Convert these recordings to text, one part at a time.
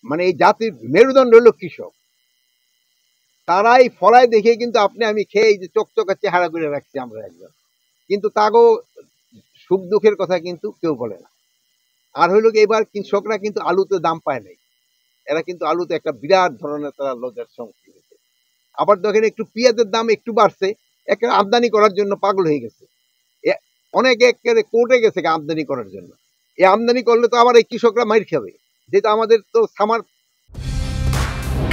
মানে এই জাতির মেরুদণ্ড হলো কৃষক। তারাই ফলায় দেখে কিন্তু আপনি আমি খেয়ে এই যে চকচকা চেহারা করে রাখছি আমরা একজন, কিন্তু তাকেও সুখ দুঃখের কথা কিন্তু কেউ বলে না। আর হইল কি, এবার কৃষকরা কিন্তু আলুতে দাম পায় নাই, এরা কিন্তু আলুতে একটা বিরাট ধরনের তারা লজ্জার সম্মুখীন হয়েছে। আবার দেখেন একটু পেঁয়াজের দাম একটু বাড়ছে, একটা আমদানি করার জন্য পাগল হয়ে গেছে, অনেকে একেবারে কোর্টে গেছে আমদানি করার জন্য। এই আমদানি করলে তো আবার এই কৃষকরা মাইর খাবে, যেটা আমাদের তো summer.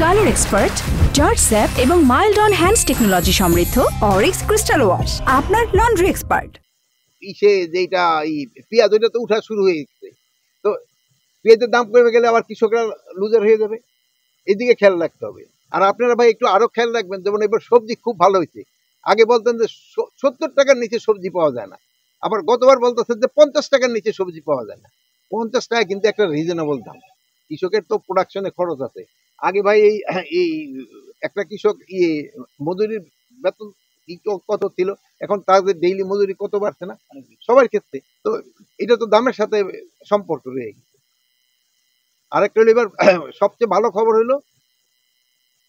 Colour expert, George sap এবং মাইল্ড অন হ্যান্ডস টেকনোলজি সমৃদ্ধ অরিক্স ক্রিস্টাল ওয়াশ আপনার লন্ড্রি এক্সপার্ট। ইসে যেটা এই পেঁয়াজ, ওইটা তো উঠা শুরু হয়ে গেছে, তো পেঁয়াজের দাম কমে গেলে আবার কৃষকরা লুজার হয়ে যাবে, এদিকে খেয়াল রাখতে হবে। আর আপনারা ভাই একটু আরো খেয়াল রাখবেন, যেমন এবার সবজি খুব ভালো হয়েছে। আগে বলতেন যে 70 টাকার নিচে সবজি পাওয়া যায় না, আবার গতবার বলতেছেন যে 50 টাকার নিচে সবজি পাওয়া যায় না। 50 টাকা কিন্তু একটা রিজনেবল দাম, কৃষকের তো প্রোডাকশনে খরচ আছে। আগে ভাই এই একটা কৃষক মজুরির বেতন কত ছিল, এখন তাদের ডেইলি মজুরি কত বাড়ছে না সবার ক্ষেত্রে, তো এটা তো দামের সাথে সম্পর্ক রয়ে গেছে। আরেকটা হলো এবার সবচেয়ে ভালো খবর হলো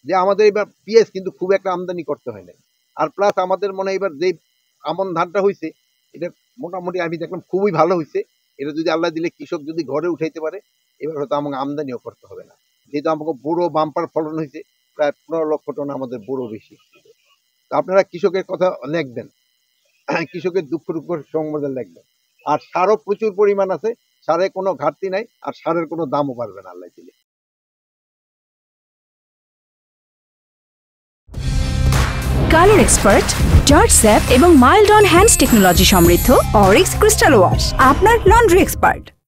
যে আমাদের এবার পেঁয়াজ কিন্তু খুব একটা আমদানি করতে হয় না। আর প্লাস আমাদের মনে হয় এবার যে আমন ধানটা হয়েছে, এটা মোটামুটি আমি দেখলাম খুবই ভালো হয়েছে। এটা যদি আল্লাহ দিলে কৃষক যদি ঘরে উঠাইতে পারে, এবার হয়তো আমাকে আমদানিও করতে হবে না, যেহেতু আমাকে বুড়ো বাম্পার ফলন হয়েছে, প্রায় 15 লক্ষ টন আমাদের বুড়ো বেশি। তো আপনারা কৃষকের কথা লিখবেন, কৃষকের দুঃখ দুঃখ সংবাদ লিখবেন। আর সারও প্রচুর পরিমাণ আছে, সারে কোনো ঘাটতি নাই, আর সারের কোনো দামও পারবে না আল্লাহ দিলে। কালার এক্সপার্ট, জর্জ স্যাপ এবং মাইল্ড অন হ্যান্ডস টেকনোলজি সমৃদ্ধ অরিক্স ক্রিস্টাল ওয়াশ আপনার লন্ড্রি এক্সপার্ট।